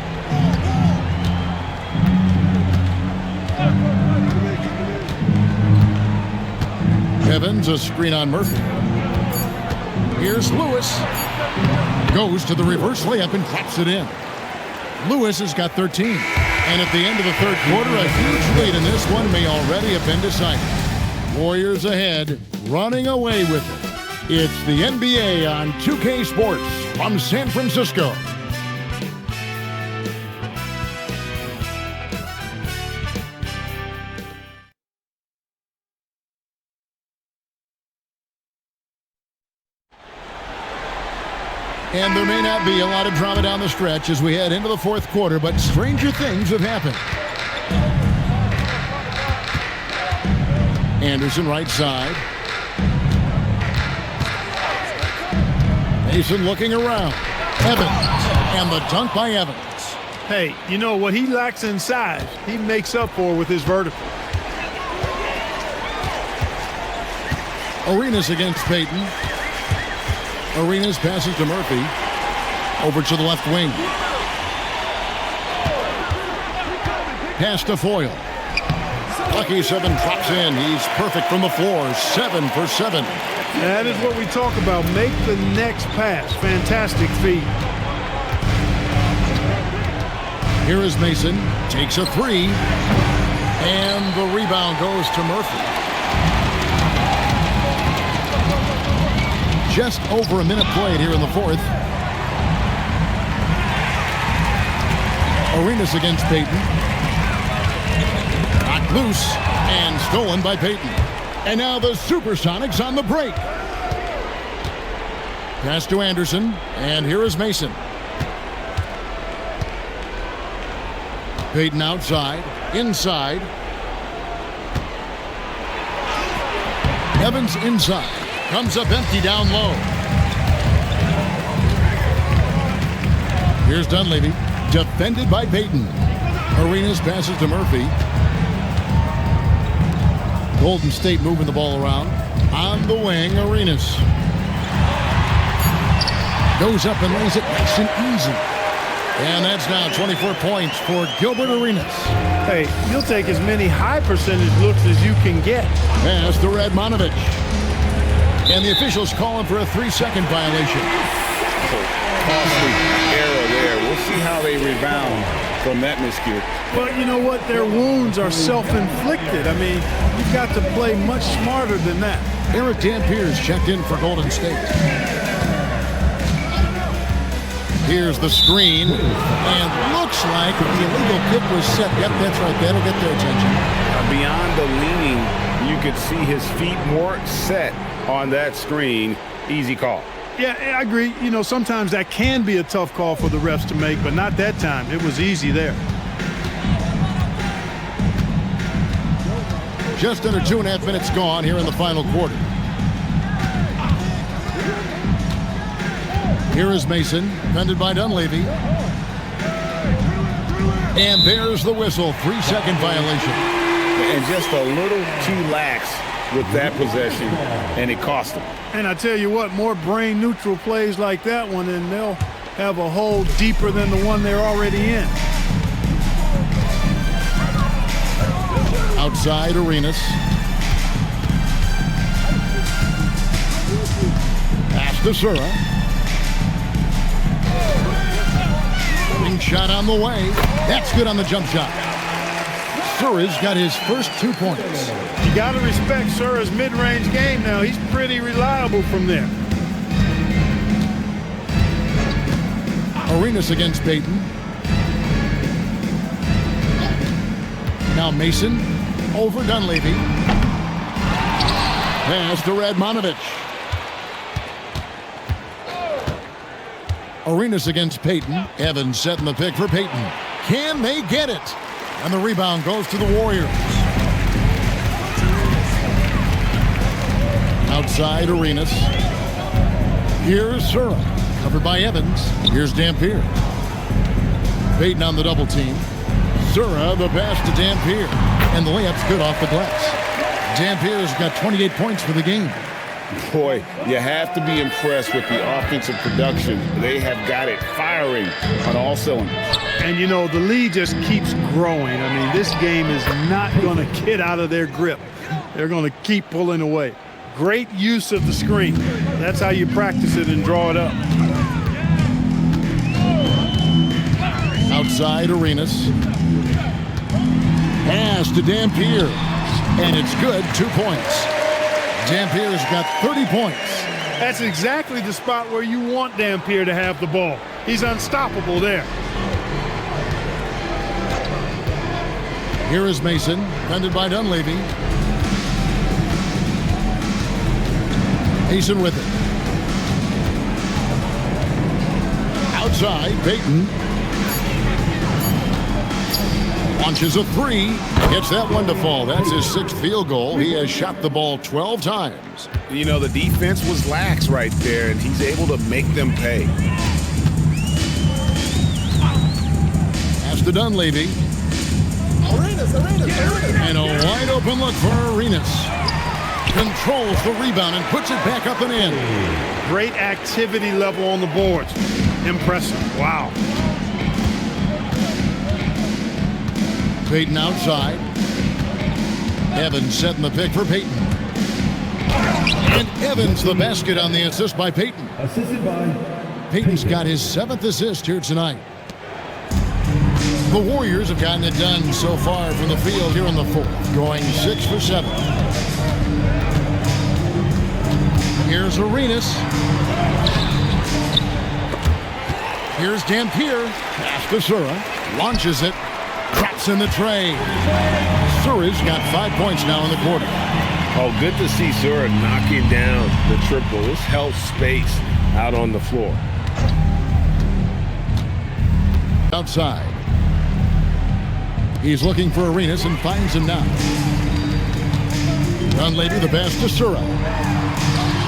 Evans, a screen on Murphy. Here's Lewis. Goes to the reverse layup and drops it in. Lewis has got 13. And at the end of the third quarter, a huge lead in this one may already have been decided. Warriors ahead, running away with it. It's the NBA on 2K Sports from San Francisco. And there may not be a lot of drama down the stretch as we head into the fourth quarter, but stranger things have happened. Anderson right side. Mason looking around. Evans. And the dunk by Evans. Hey, you know what he lacks in size, he makes up for with his vertical. Arenas against Payton. Arenas passes to Murphy. Over to the left wing. Pass to Foyle. Lucky 7 drops in. He's perfect from the floor. 7 for 7. That is what we talk about. Make the next pass. Fantastic feed. Here is Mason. Takes a 3. And the rebound goes to Murphy. Just over a minute played here in the fourth. Arenas against Payton. Knocked loose and stolen by Payton. And now the Supersonics on the break. Pass to Anderson, and here is Mason. Payton outside, inside. Evans inside. Comes up empty down low. Here's Dunleavy. Defended by Payton. Arenas passes to Murphy. Golden State moving the ball around. On the wing, Arenas. Goes up and lays it nice and easy. And that's now 24 points for Gilbert Arenas. Hey, you'll take as many high percentage looks as you can get. Pass to Radmanovich. And the officials calling for a 3-second violation. Costly error there. We'll see how they rebound from that miscue. But you know what? Their wounds are self-inflicted. I mean, you've got to play much smarter than that. Eric Dampier's checked in for Golden State. Here's the screen, and looks like the illegal kick was set. Yep, that's right. That'll get their attention. Beyond the leaning, you could see his feet more set on that screen. Easy call. Yeah, I agree. You know, sometimes that can be a tough call for the refs to make, but not that time. It was easy there. Just under 2.5 minutes gone here in the final quarter. Here is Mason, defended by Dunleavy. And there's the whistle, 3-second violation. And just a little too lax with that possession, and it cost them. And I tell you what, more brain-neutral plays like that one, and they'll have a hole deeper than the one they're already in. Outside, Arenas. Pass to Sura. Shot on the way. That's good on the jump shot. Sura's got his first 2 points. You got to respect Sura's mid-range game now. He's pretty reliable from there. Arenas against Payton. Now Mason over Dunleavy. Pass to Radmanovich. Arenas against Payton. Evans setting the pick for Payton. Can they get it? And the rebound goes to the Warriors. Outside, Arenas. Here's Sura. Covered by Evans. Here's Dampier. Payton on the double team. Sura, the pass to Dampier. And the layup's good off the glass. Dampier's got 28 points for the game. Boy, you have to be impressed with the offensive production. They have got it firing on all cylinders. And, you know, the lead just keeps growing. I mean, this game is not going to get out of their grip. They're going to keep pulling away. Great use of the screen. That's how you practice it and draw it up. Outside, Arenas. Pass to Dampier. And it's good, 2 points. Dampier's got 30 points. That's exactly the spot where you want Dampier to have the ball. He's unstoppable there. Here is Mason, defended by Dunleavy. Mason with it. Outside, Payton. Launches a 3. Gets that one to fall. That's his 6th field goal. He has shot the ball 12 times. You know, the defense was lax right there, and he's able to make them pay. Pass to Dunleavy. Arenas. And a wide open look for Arenas. Controls the rebound and puts it back up and in. Great activity level on the boards. Impressive. Wow. Payton outside. Evans setting the pick for Payton. And Evans the basket on the assist by Payton. Assisted by Payton's got his 7th assist here tonight. The Warriors have gotten it done so far from the field here in the 4th, going 6 for 7. Here's Arenas. Here's Dampier. Pass Pass to Sura. Launches it. Drops in the tray. Sura's got 5 points now in the quarter. Oh, good to see Sura knocking down the triple. This helps space out on the floor. Outside. He's looking for Arenas and finds him now. Dunleavy, the pass to Sura.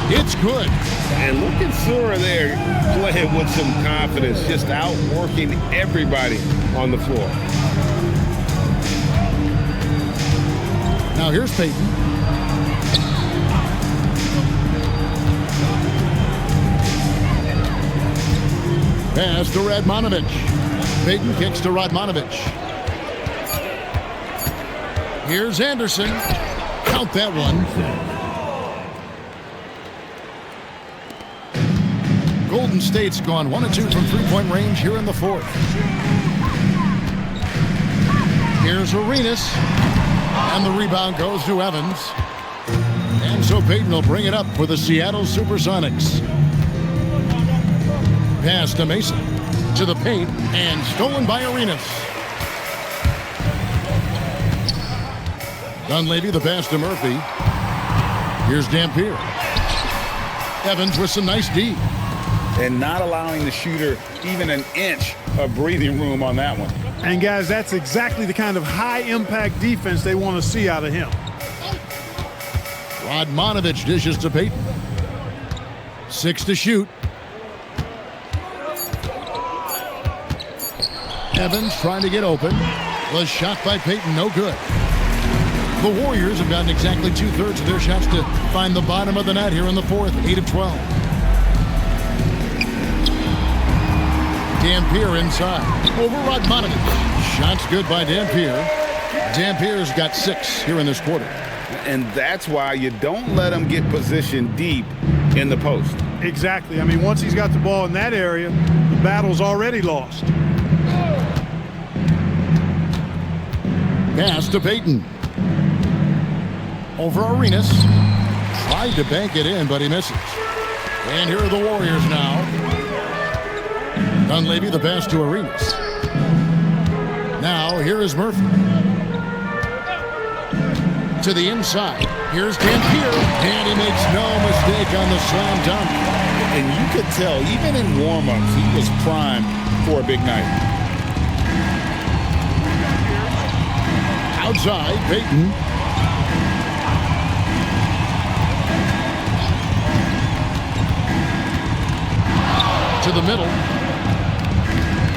It's good. And look at Sura there playing with some confidence, just outworking everybody on the floor. Now here's Payton. Pass to Radmanovich. Payton kicks to Radmanovich. Here's Anderson. Count that one. Golden State's gone 1 of 2 from three-point range here in the fourth. Here's Arenas. And the rebound goes to Evans. And so Payton will bring it up for the Seattle Supersonics. Pass to Mason. To the paint. And stolen by Arenas. Dunleavy, the pass to Murphy. Here's Dampier. Evans with some nice D. And not allowing the shooter even an inch of breathing room on that one. And guys, that's exactly the kind of high-impact defense they want to see out of him. Radmanovich dishes to Payton. 6 to shoot. Evans trying to get open. Was shot by Payton, no good. The Warriors have gotten exactly 2/3 of their shots to find the bottom of the net here in the fourth, 8 of 12. Dampier inside. Over Radmanovich. Shots good by Dampier. Dampier's got 6 here in this quarter. And that's why you don't let him get positioned deep in the post. Exactly. I mean, once he's got the ball in that area, the battle's already lost. Pass to Payton. Over Arenas. Tried to bank it in, but he misses. And here are the Warriors now. Dunleavy, the pass to Arenas. Now, here is Murphy. To the inside. Here's Dampier. And he makes no mistake on the slam dunk. And you could tell, even in warm-ups, he was primed for a big night. Outside, Payton. To the middle.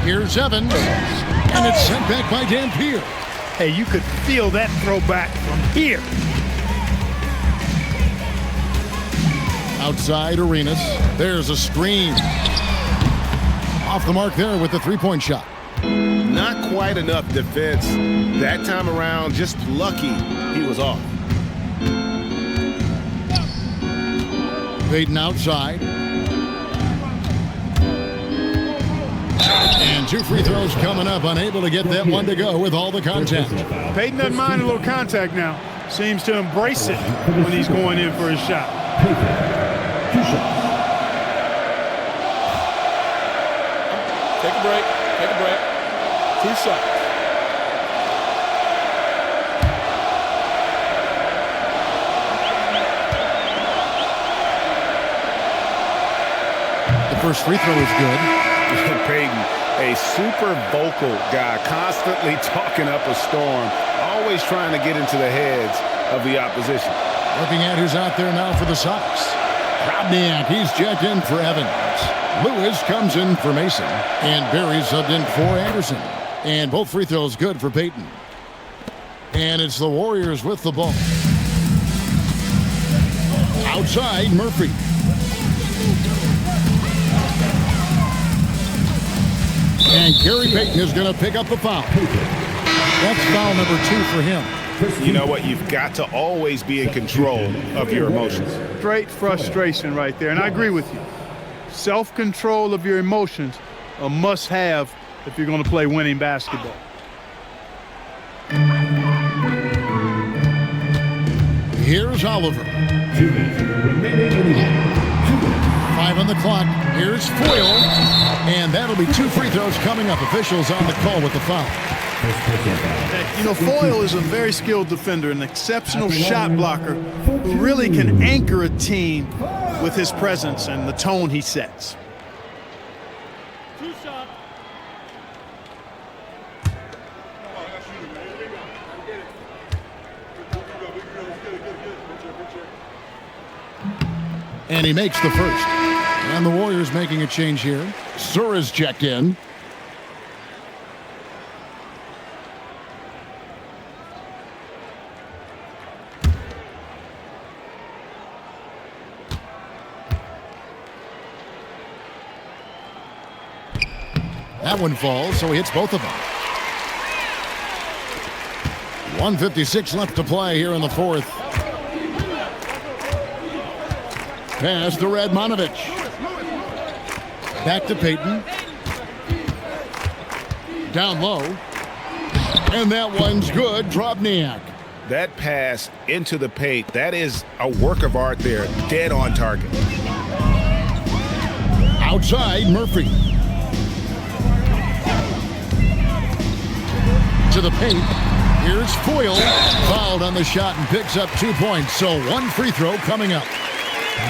Here's Evans. And it's sent back by Dampier. Hey, you could feel that throwback from here. Outside, Arenas. There's a screen. Off the mark there with the three-point shot. Not quite enough defense. That time around, just lucky he was off. Payton outside. And 2 free throws coming up. Unable to get that one to go with all the contact. Payton doesn't mind a little contact now. Seems to embrace it when he's going in for his shot. 2 shots. Take a break. Take a break. 2 shots. The first free throw is good. Payton, a super vocal guy, constantly talking up a storm, always trying to get into the heads of the opposition. Looking at who's out there now for the Sox. Krabniak, he's checked in for Evans. Lewis comes in for Mason. And Berry subbed in for Anderson. And both free throws good for Payton. And it's the Warriors with the ball. Outside, Murphy. And Gary Payton is going to pick up the foul. That's foul number 2 for him. You know what? You've got to always be in control of your emotions. Straight frustration right there. And I agree with you. Self-control of your emotions, a must-have if you're going to play winning basketball. Here's Oliver. 2 minutes remaining in the 2 minutes. 5 on the clock. Here's Foyle. And that'll be 2 free throws coming up. Officials on the call with the foul. You know, Foyle is a very skilled defender, an exceptional shot blocker who really can anchor a team with his presence and the tone he sets. And he makes the first. And the Warriors making a change here. Sura's checked in. That one falls, so he hits both of them. 1:56 left to play here in the fourth. Pass to Radmanovich. Back to Payton. Down low. And that one's good. Drobniak. That pass into the paint, that is a work of art there. Dead on target. Outside, Murphy. To the paint. Here's Foyle. Fouled on the shot and picks up 2 points. So 1 free throw coming up.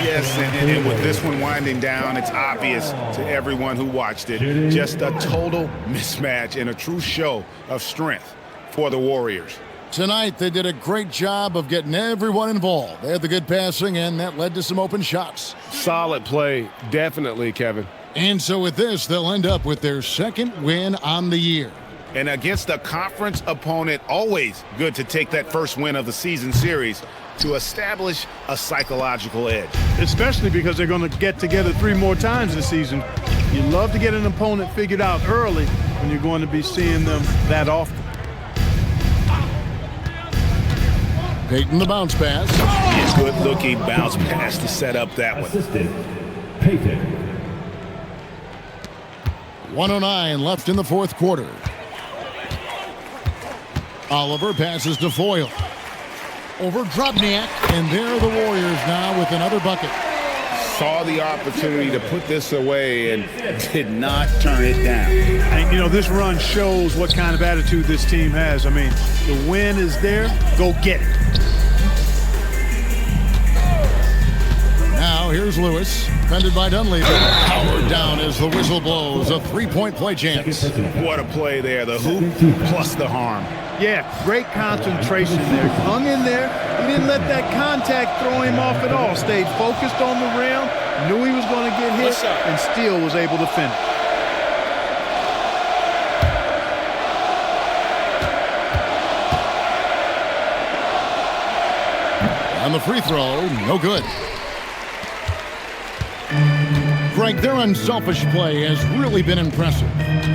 Yes, and with this one winding down, it's obvious to everyone who watched it. Just a total mismatch and a true show of strength for the Warriors. Tonight, they did a great job of getting everyone involved. They had the good passing, and that led to some open shots. Solid play, definitely, Kevin. And so with this, they'll end up with their 2nd win on the year. And against a conference opponent, always good to take that first win of the season series to establish a psychological edge. Especially because they're going to get together 3 more times this season. You love to get an opponent figured out early when you're going to be seeing them that often. Payton the bounce pass. Good looking bounce pass to set up that one. Assistant, Payton. 1:09 left in the fourth quarter. Oliver passes to Foyle. Over Drobniak, and there are the Warriors now with another bucket. Saw the opportunity to put this away and did not turn it down. And, you know, this run shows what kind of attitude this team has. I mean, the win is there. Go get it. Now here's Lewis, defended by Dunleavy. Powered down as the whistle blows. A 3-point play chance. What a play there. The hoop plus the harm. Yeah, great concentration there. Hung in there. He didn't let that contact throw him off at all. Stayed focused on the rim. Knew he was going to get hit and still was able to finish. On the free throw, no good. Greg, their unselfish play has really been impressive.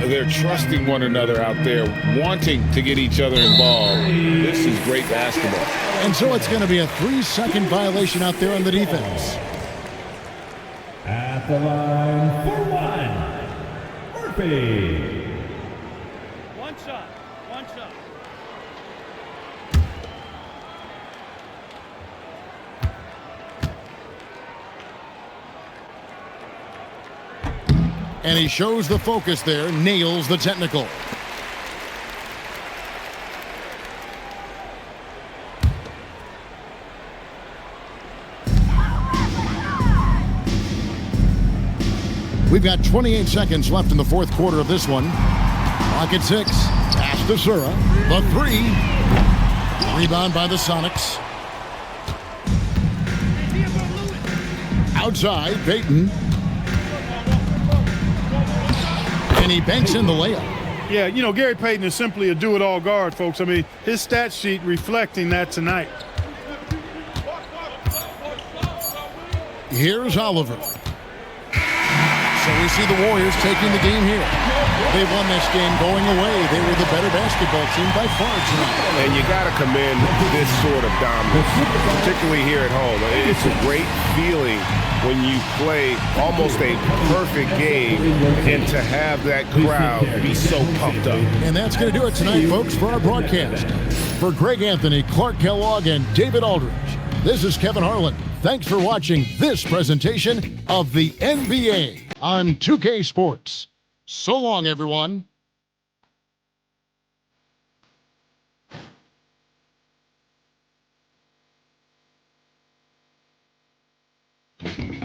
They're trusting one another out there, wanting to get each other involved. This is great basketball. And so it's going to be a 3-second violation out there on the defense. At the line for 1, Murphy. One shot. And he shows the focus there, nails the technical. We've got 28 seconds left in the fourth quarter of this one. Clock at 6. Pass to Sura. The 3. Rebound by the Sonics. Outside, Payton. And he banks in the layup. Yeah, you know, Gary Payton is simply a do-it-all guard, folks. I mean, his stat sheet reflecting that tonight. Here's Oliver. So we see the Warriors taking the game here. They won this game going away. They were the better basketball team by far tonight. And you got to commend this sort of dominance, particularly here at home. It's a great feeling when you play almost a perfect game and to have that crowd be so pumped up. And that's going to do it tonight, folks, for our broadcast. For Greg Anthony, Clark Kellogg, and David Aldridge, this is Kevin Harlan. Thanks for watching this presentation of the NBA on 2K Sports. So long, everyone.